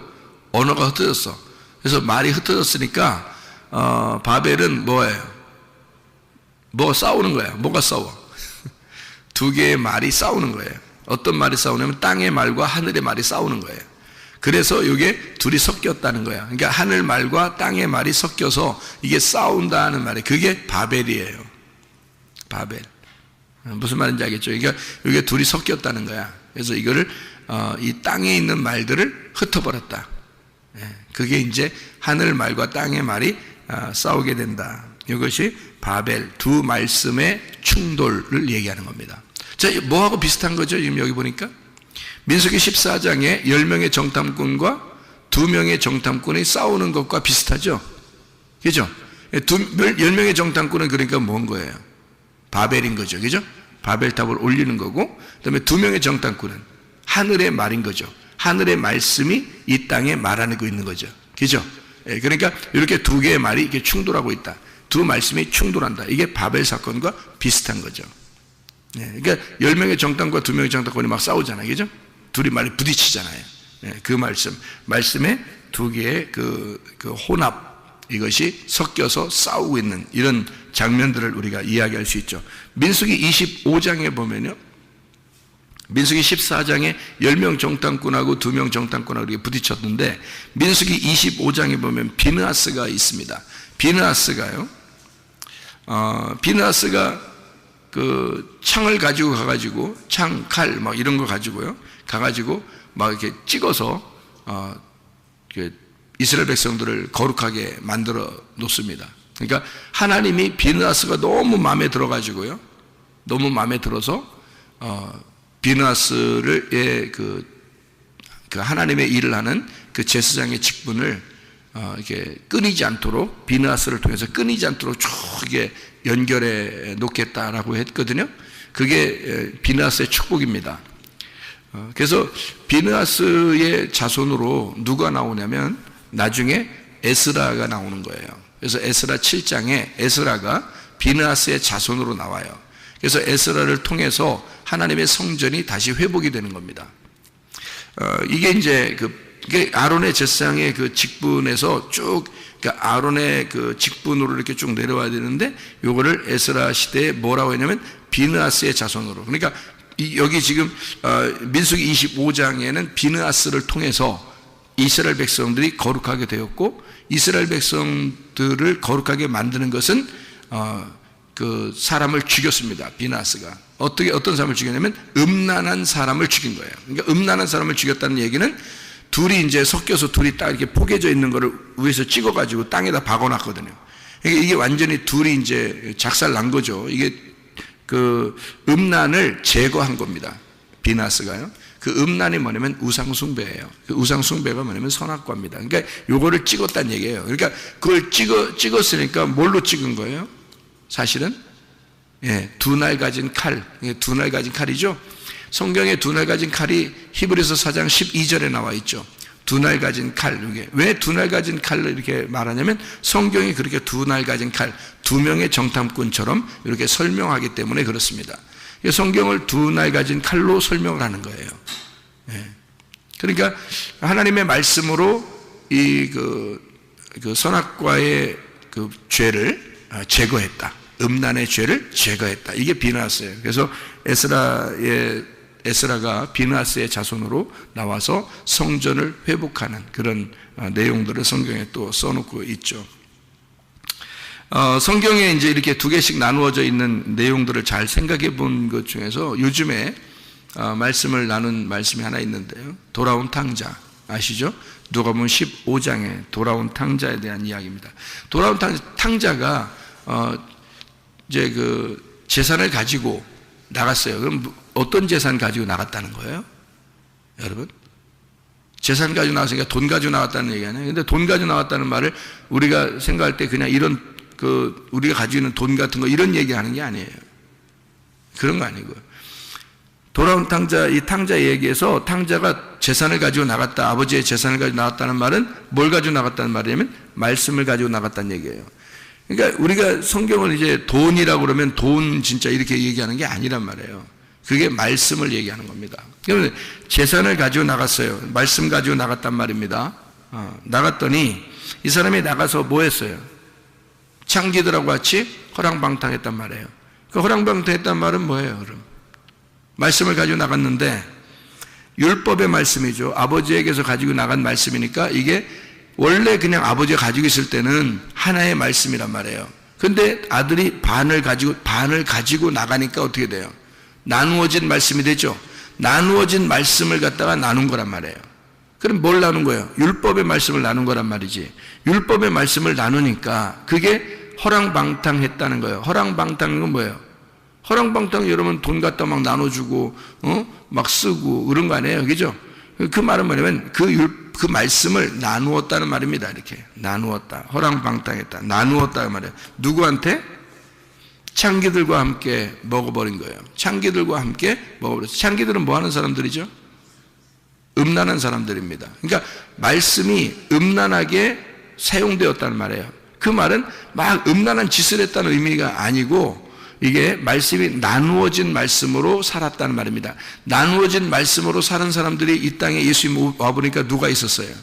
언어가 흩어졌어. 그래서 말이 흩어졌으니까 바벨은 뭐예요? 뭐가 싸우는 거야? 뭐가 싸워? 두 개의 말이 싸우는 거예요. 어떤 말이 싸우냐면 땅의 말과 하늘의 말이 싸우는 거예요. 그래서 이게 둘이 섞였다는 거야. 그러니까 하늘 말과 땅의 말이 섞여서 이게 싸운다는 말이에요. 그게 바벨이에요. 바벨. 무슨 말인지 알겠죠? 그러니까 이게 둘이 섞였다는 거야. 그래서 이거를 이 땅에 있는 말들을 흩어버렸다. 그게 이제 하늘 말과 땅의 말이 싸우게 된다. 이것이 바벨 두 말씀의 충돌을 얘기하는 겁니다. 자, 뭐하고 비슷한 거죠? 지금 여기 보니까 민수기 14장에 10명의 정탐꾼과 2명의 정탐꾼이 싸우는 것과 비슷하죠? 그죠? 10명의 정탐꾼은 그러니까 뭔 거예요? 바벨인 거죠. 그죠? 바벨탑을 올리는 거고, 그 다음에 2명의 정탐꾼은 하늘의 말인 거죠. 하늘의 말씀이 이 땅에 말하고 있는 거죠. 그죠? 그러니까 이렇게 두 개의 말이 이렇게 충돌하고 있다. 두 말씀이 충돌한다. 이게 바벨 사건과 비슷한 거죠. 그러니까 10명의 정탐과 2명의 정탐꾼이 막 싸우잖아요. 그죠? 둘이 말이 부딪히잖아요. 그 말씀의 두 개의 그 혼합, 이것이 섞여서 싸우고 있는 이런 장면들을 우리가 이야기할 수 있죠. 민수기 25장에 보면요. 민수기 14장에 10명 정탐꾼하고 2명 정탐꾼하고 이렇게 부딪혔는데, 민수기 25장에 보면 비느하스가 있습니다. 비느하스가 그 창을 가지고 가가지고, 창, 칼, 막 이런 거 가지고요. 가가지고 막 이렇게 찍어서, 이스라엘 백성들을 거룩하게 만들어 놓습니다. 그러니까 하나님이 비느하스가 너무 마음에 들어가지고요. 너무 마음에 들어서, 비느하스를 그 하나님의 일을 하는 그 제사장의 직분을 이렇게 끊이지 않도록, 비느하스를 통해서 끊이지 않도록 쭉 이게 연결해 놓겠다라고 했거든요. 그게 비느하스의 축복입니다. 그래서 비느하스의 자손으로 누가 나오냐면 나중에 에스라가 나오는 거예요. 그래서 에스라 7장에 에스라가 비느하스의 자손으로 나와요. 그래서 에스라를 통해서 하나님의 성전이 다시 회복이 되는 겁니다. 이게 이제 이게 아론의 제사장의 그 직분에서 쭉, 그러니까 아론의 그 직분으로 이렇게 쭉 내려와야 되는데, 요거를 에스라 시대에 뭐라고 했냐면 비느하스의 자손으로. 그러니까 여기 지금 민수기 25장에는 비느하스를 통해서 이스라엘 백성들이 거룩하게 되었고, 이스라엘 백성들을 거룩하게 만드는 것은 그 사람을 죽였습니다. 비느하스가 어떤 사람을 죽였냐면 음란한 사람을 죽인 거예요. 그러니까 음란한 사람을 죽였다는 얘기는 둘이 이제 섞여서 둘이 딱 이렇게 포개져 있는 거를 위에서 찍어가지고 땅에다 박아놨거든요. 그러니까 이게 완전히 둘이 이제 작살 난 거죠. 이게 그 음란을 제거한 겁니다. 비느하스가요. 그 음란이 뭐냐면 우상숭배예요. 그 우상숭배가 뭐냐면 선악과입니다. 그러니까 요거를 찍었다는 얘기예요. 그러니까 그걸 찍었으니까 뭘로 찍은 거예요? 사실은 두 날 가진 칼, 두 날 가진 칼이죠. 성경에 두 날 가진 칼이 히브리서 4장 12절에 나와 있죠. 두 날 가진 칼. 이게 왜 두 날 가진 칼을 이렇게 말하냐면 성경이 그렇게 두 날 가진 칼, 2명의 정탐꾼처럼 이렇게 설명하기 때문에 그렇습니다. 성경을 두 날 가진 칼로 설명을 하는 거예요. 그러니까 하나님의 말씀으로 그 선악과의 그 죄를 제거했다. 음란의 죄를 제거했다. 이게 비느하스예요. 그래서 에스라가 비느하스의 자손으로 나와서 성전을 회복하는 그런 내용들을 성경에 또 써놓고 있죠. 성경에 이제 이렇게 두 개씩 나누어져 있는 내용들을 잘 생각해 본 것 중에서 요즘에 말씀을 나눈 말씀이 하나 있는데요. 돌아온 탕자 아시죠? 누가복음 15장에 돌아온 탕자에 대한 이야기입니다. 돌아온 탕자가 이제 그 재산을 가지고 나갔어요. 그럼 어떤 재산 가지고 나갔다는 거예요? 여러분? 재산 가지고 나갔으니까 돈 가지고 나갔다는 얘기 아니에요. 근데 돈 가지고 나갔다는 말을 우리가 생각할 때 그냥 이런 우리가 가지고 있는 돈 같은 거 이런 얘기 하는 게 아니에요. 그런 거 아니고요. 돌아온 탕자, 이 탕자 얘기에서 탕자가 재산을 가지고 나갔다, 아버지의 재산을 가지고 나갔다는 말은 뭘 가지고 나갔다는 말이냐면 말씀을 가지고 나갔다는 얘기예요. 그러니까 우리가 성경을 이제 돈이라고 그러면 돈 진짜 이렇게 얘기하는 게 아니란 말이에요. 그게 말씀을 얘기하는 겁니다. 그러면 재산을 가지고 나갔어요. 말씀 가지고 나갔단 말입니다. 나갔더니 이 사람이 나가서 뭐 했어요? 창기들하고 같이 허랑방탕했단 말이에요. 그 허랑방탕했단 말은 뭐예요, 그럼? 말씀을 가지고 나갔는데 율법의 말씀이죠. 아버지에게서 가지고 나간 말씀이니까 이게 원래 그냥 아버지가 가지고 있을 때는 하나의 말씀이란 말이에요. 근데 아들이 반을 가지고 나가니까 어떻게 돼요? 나누어진 말씀이 되죠. 나누어진 말씀을 갖다가 나눈 거란 말이에요. 그럼 뭘 나눈 거예요? 율법의 말씀을 나눈 거란 말이지. 율법의 말씀을 나누니까 그게 허랑방탕했다는 거예요. 허랑방탕은 건 뭐예요? 허랑방탕 여러분 돈 갖다 막 나눠주고 막 쓰고 그런 거 아니에요, 그죠? 그 말은 뭐냐면 그 말씀을 나누었다는 말입니다. 이렇게 나누었다, 허랑방탕했다, 나누었다 그 말이에요. 누구한테? 창기들과 함께 먹어버린 거예요. 창기들과 함께 먹어버렸어요. 창기들은 뭐 하는 사람들이죠? 음란한 사람들입니다. 그러니까 말씀이 음란하게 사용되었다는 말이에요. 그 말은 막 음란한 짓을 했다는 의미가 아니고 이게 말씀이 나누어진 말씀으로 살았다는 말입니다. 나누어진 말씀으로 사는 사람들이 이 땅에 예수님 와보니까 누가 있었어요?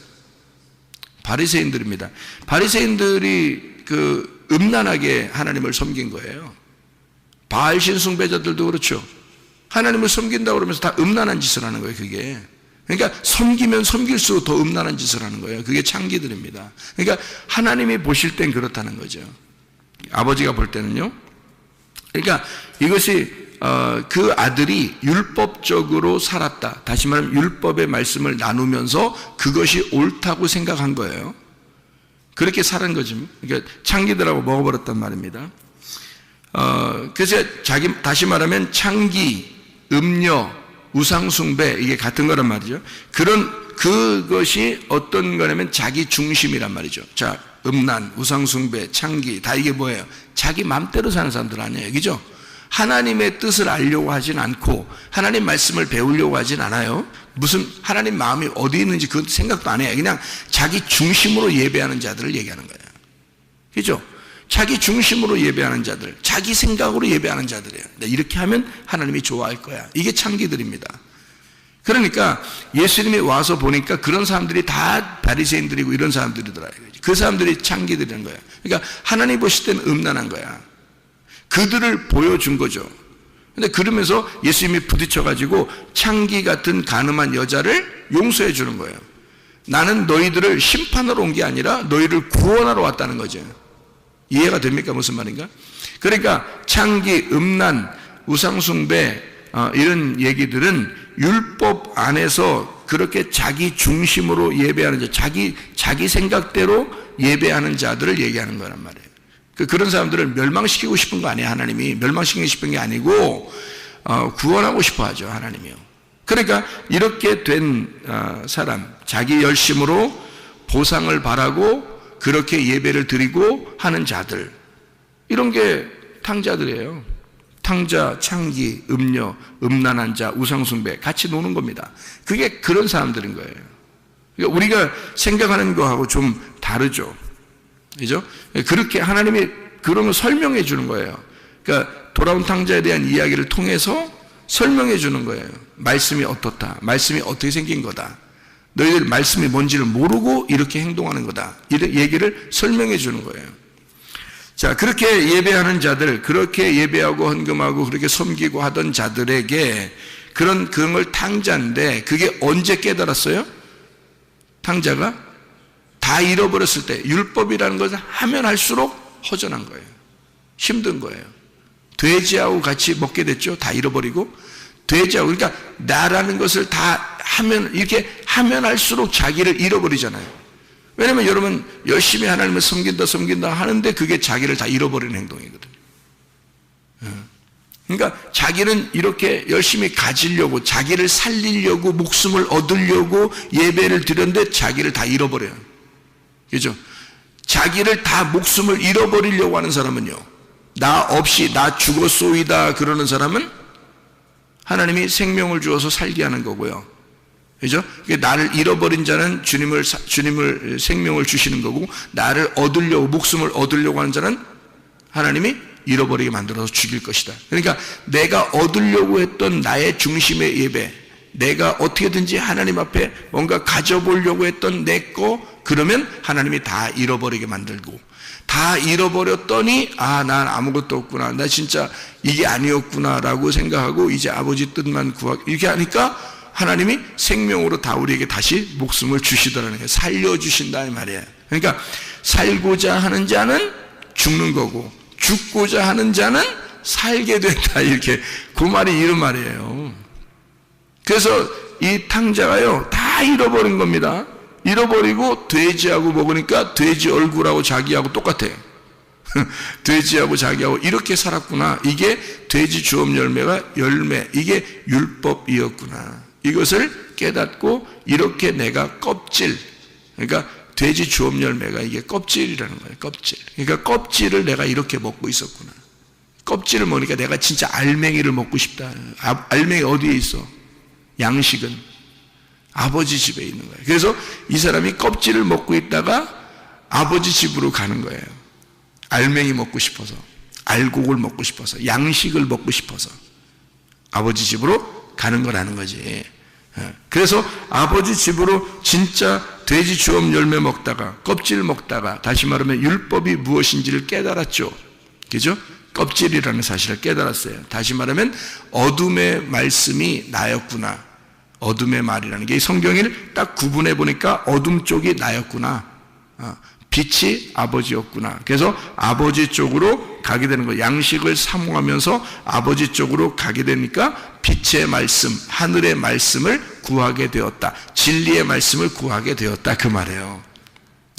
바리새인들입니다. 바리새인들이 그 음란하게 하나님을 섬긴 거예요. 바알신 숭배자들도 그렇죠. 하나님을 섬긴다고 그러면서 다 음란한 짓을 하는 거예요, 그게. 그러니까 섬기면 섬길수록 더 음란한 짓을 하는 거예요. 그게 창기들입니다. 그러니까 하나님이 보실 땐 그렇다는 거죠. 아버지가 볼 때는요. 그러니까 이것이 그 아들이 율법적으로 살았다. 다시 말하면 율법의 말씀을 나누면서 그것이 옳다고 생각한 거예요. 그렇게 살은 거죠. 그러니까 창기들하고 먹어버렸단 말입니다. 그래서 다시 말하면 창기, 음녀, 우상숭배 이게 같은 거란 말이죠. 그것이 어떤 거냐면 자기 중심이란 말이죠. 자, 음란, 우상숭배, 창기 다 이게 뭐예요? 자기 맘대로 사는 사람들 아니에요, 그죠? 하나님의 뜻을 알려고 하진 않고 하나님 말씀을 배우려고 하진 않아요. 무슨 하나님 마음이 어디 있는지 그 생각도 안 해요. 그냥 자기 중심으로 예배하는 자들을 얘기하는 거예요, 그죠? 자기 중심으로 예배하는 자들, 자기 생각으로 예배하는 자들이에요. 이렇게 하면 하나님이 좋아할 거야. 이게 창기들입니다. 그러니까 예수님이 와서 보니까 그런 사람들이 다 바리새인들이고 이런 사람들이더라고요. 그 사람들이 창기들이라는 거예요. 그러니까 하나님 보실 때는 음란한 거야. 그들을 보여준 거죠. 근데 그러면서 예수님이 부딪혀가지고 창기 같은 가늠한 여자를 용서해 주는 거예요. 나는 너희들을 심판하러 온 게 아니라 너희를 구원하러 왔다는 거죠. 이해가 됩니까? 무슨 말인가? 그러니까 창기, 음란, 우상숭배 이런 얘기들은 율법 안에서 그렇게 자기 중심으로 예배하는 자, 자기 생각대로 예배하는 자들을 얘기하는 거란 말이에요. 그런 사람들을 멸망시키고 싶은 거 아니에요. 하나님이 멸망시키고 싶은 게 아니고 구원하고 싶어 하죠, 하나님이요. 그러니까 이렇게 된 사람, 자기 열심으로 보상을 바라고 그렇게 예배를 드리고 하는 자들, 이런 게 탕자들이에요. 탕자, 창기, 음녀, 음란한 자, 우상숭배 같이 노는 겁니다. 그게 그런 사람들인 거예요. 그러니까 우리가 생각하는 거하고 좀 다르죠, 그죠? 그렇게 하나님이 그런 걸 설명해 주는 거예요. 그러니까 돌아온 탕자에 대한 이야기를 통해서 설명해 주는 거예요. 말씀이 어떻다, 말씀이 어떻게 생긴 거다, 너희들 말씀이 뭔지를 모르고 이렇게 행동하는 거다, 이런 얘기를 설명해 주는 거예요. 자, 그렇게 예배하는 자들, 그렇게 예배하고 헌금하고 그렇게 섬기고 하던 자들에게 그런 걸 탕자인데, 그게 언제 깨달았어요? 탕자가 다 잃어버렸을 때. 율법이라는 것을 하면 할수록 허전한 거예요. 힘든 거예요. 돼지하고 같이 먹게 됐죠. 다 잃어버리고. 돼지하고, 그러니까 나라는 것을 다 하면, 이렇게 하면 할수록 자기를 잃어버리잖아요. 왜냐면 여러분 열심히 하나님을 섬긴다 하는데 그게 자기를 다 잃어버리는 행동이거든요. 그러니까 자기는 이렇게 열심히 가지려고, 자기를 살리려고, 목숨을 얻으려고 예배를 드렸는데 자기를 다 잃어버려요. 그죠? 자기를 다 목숨을 잃어버리려고 하는 사람은요, 나 없이 나 죽었소이다 그러는 사람은 하나님이 생명을 주어서 살게 하는 거고요. 그죠? 나를 잃어버린 자는 주님을 생명을 주시는 거고, 나를 얻으려고, 목숨을 얻으려고 하는 자는 하나님이 잃어버리게 만들어서 죽일 것이다. 그러니까 내가 얻으려고 했던 나의 중심의 예배, 내가 어떻게든지 하나님 앞에 뭔가 가져보려고 했던 내 거, 그러면 하나님이 다 잃어버리게 만들고, 다 잃어버렸더니 난 아무것도 없구나, 나 진짜 이게 아니었구나 라고 생각하고 이제 아버지 뜻만 구하고 이렇게 하니까 하나님이 생명으로 다 우리에게 다시 목숨을 주시더라는 거예요. 살려주신다 이 말이에요. 그러니까 살고자 하는 자는 죽는 거고, 죽고자 하는 자는 살게 된다, 이렇게 그 말이 이런 말이에요. 그래서 이 탕자가요 다 잃어버린 겁니다. 잃어버리고 돼지하고 먹으니까 돼지 얼굴하고 자기하고 똑같아요. 돼지하고 자기하고 이렇게 살았구나. 이게 돼지 주업 열매가 열매, 이게 율법이었구나. 이것을 깨닫고 이렇게 내가 껍질, 그러니까 돼지 주업 열매가 이게 껍질이라는 거예요. 껍질. 그러니까 껍질을 내가 이렇게 먹고 있었구나. 껍질을 먹으니까 내가 진짜 알맹이를 먹고 싶다. 알맹이 어디에 있어? 양식은 아버지 집에 있는 거예요. 그래서 이 사람이 껍질을 먹고 있다가 아버지 집으로 가는 거예요. 알맹이 먹고 싶어서, 알곡을 먹고 싶어서, 양식을 먹고 싶어서 아버지 집으로 가는 거라는 거지. 그래서 아버지 집으로 진짜 돼지 주업 열매 먹다가 껍질 먹다가 다시 말하면 율법이 무엇인지를 깨달았죠. 그죠? 껍질이라는 사실을 깨달았어요. 다시 말하면 어둠의 말씀이 나였구나. 어둠의 말이라는 게 성경을 딱 구분해 보니까 어둠 쪽이 나였구나. 빛이 아버지였구나. 그래서 아버지 쪽으로 가게 되는 거예요. 양식을 사모하면서 아버지 쪽으로 가게 되니까 빛의 말씀, 하늘의 말씀을 구하게 되었다. 진리의 말씀을 구하게 되었다. 그 말이에요.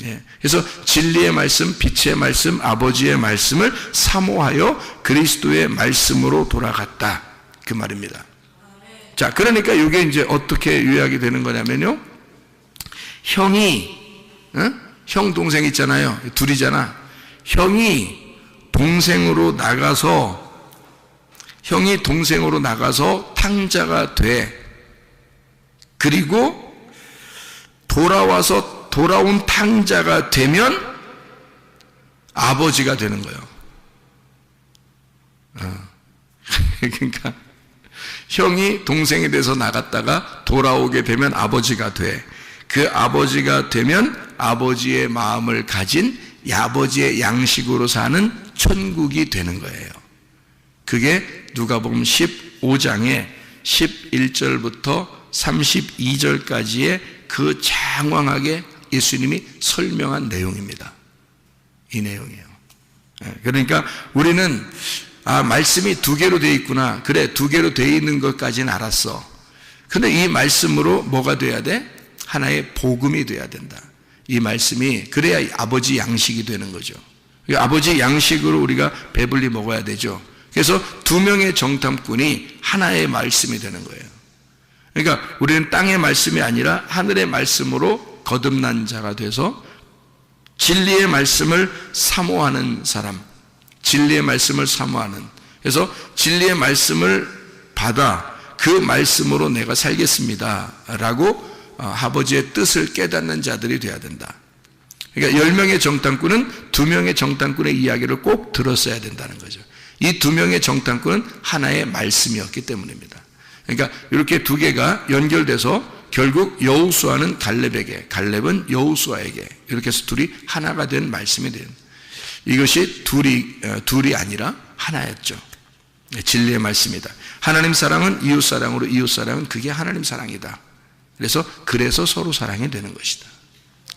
예. 그래서 진리의 말씀, 빛의 말씀, 아버지의 말씀을 사모하여 그리스도의 말씀으로 돌아갔다. 그 말입니다. 자, 그러니까 이게 이제 어떻게 요약이 되는 거냐면요. 형이, 형 동생 있잖아요. 둘이잖아. 형이 동생으로 나가서 탕자가 돼. 그리고 돌아온 탕자가 되면 아버지가 되는 거예요. 그러니까 형이 동생에 대해서 나갔다가 돌아오게 되면 아버지가 돼. 그 아버지가 되면 아버지의 마음을 가진 아버지의 양식으로 사는 천국이 되는 거예요. 그게 누가복음 15장에 11절부터 32절까지의 그 장황하게 예수님이 설명한 내용입니다. 이 내용이에요. 그러니까 우리는 말씀이 두 개로 되어 있구나. 그래, 두 개로 되어 있는 것까지는 알았어. 근데 이 말씀으로 뭐가 돼야 돼? 하나의 복음이 돼야 된다. 이 말씀이 그래야 아버지 양식이 되는 거죠. 아버지 양식으로 우리가 배불리 먹어야 되죠. 그래서 두 명의 정탐꾼이 하나의 말씀이 되는 거예요. 그러니까 우리는 땅의 말씀이 아니라 하늘의 말씀으로 거듭난 자가 돼서 진리의 말씀을 사모하는 사람, 진리의 말씀을 사모하는, 그래서 진리의 말씀을 받아 그 말씀으로 내가 살겠습니다 라고 아버지의 뜻을 깨닫는 자들이 되어야 된다. 그러니까 10명의 정탐꾼은 2명의 정탐꾼의 이야기를 꼭 들었어야 된다는 거죠. 이 2명의 정탐꾼은 하나의 말씀이었기 때문입니다. 그러니까 이렇게 두 개가 연결돼서 결국 여호수아는 갈렙에게, 갈렙은 여호수아에게 이렇게 해서 둘이 하나가 된 말씀이 돼요. 이것이 둘이 아니라 하나였죠. 진리의 말씀이다. 하나님 사랑은 이웃 사랑으로, 이웃 사랑은 그게 하나님 사랑이다. 그래서 서로 사랑이 되는 것이다.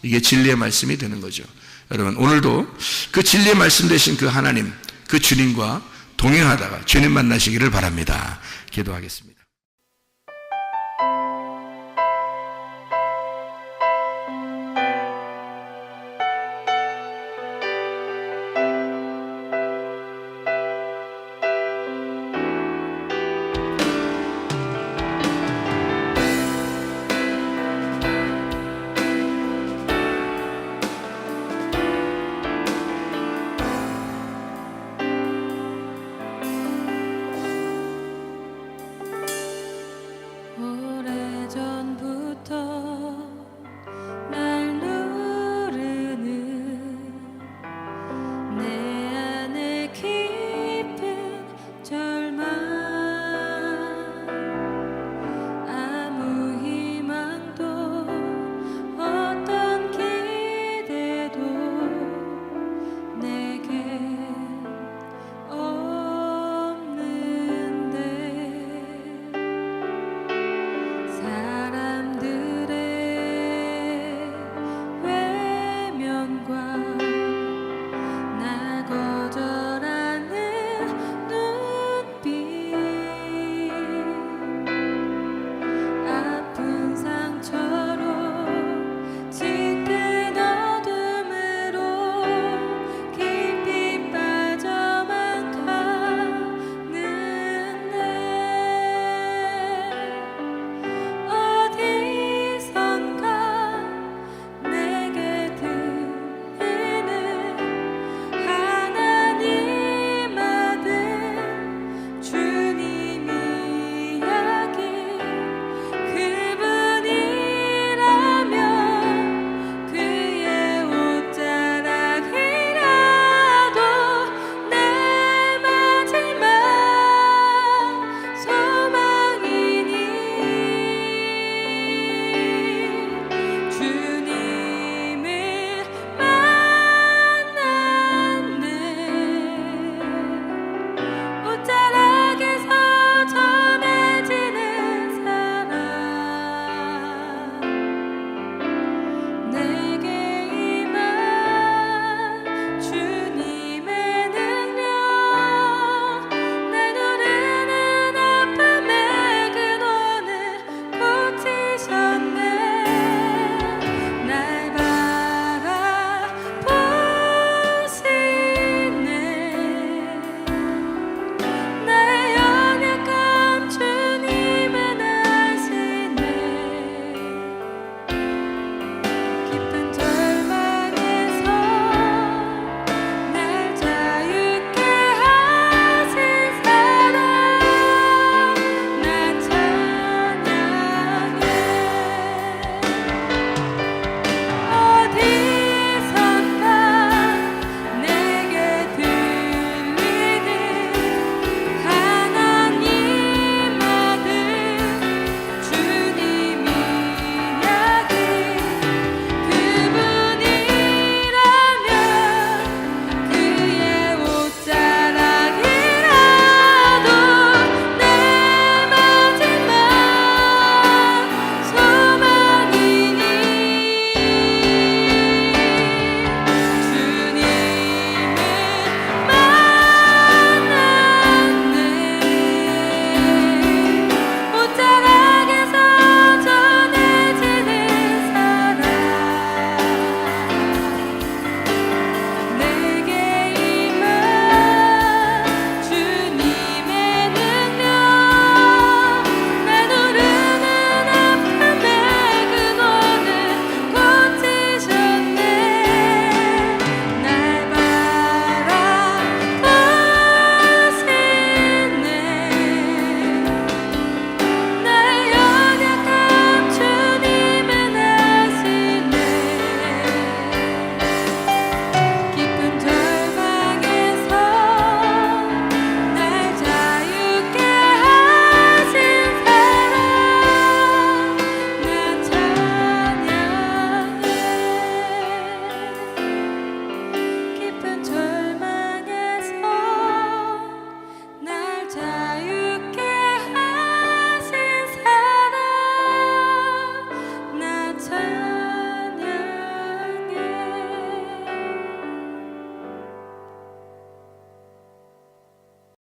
이게 진리의 말씀이 되는 거죠. 여러분, 오늘도 그 진리의 말씀 되신 그 하나님, 그 주님과 동행하다가 주님 만나시기를 바랍니다. 기도하겠습니다.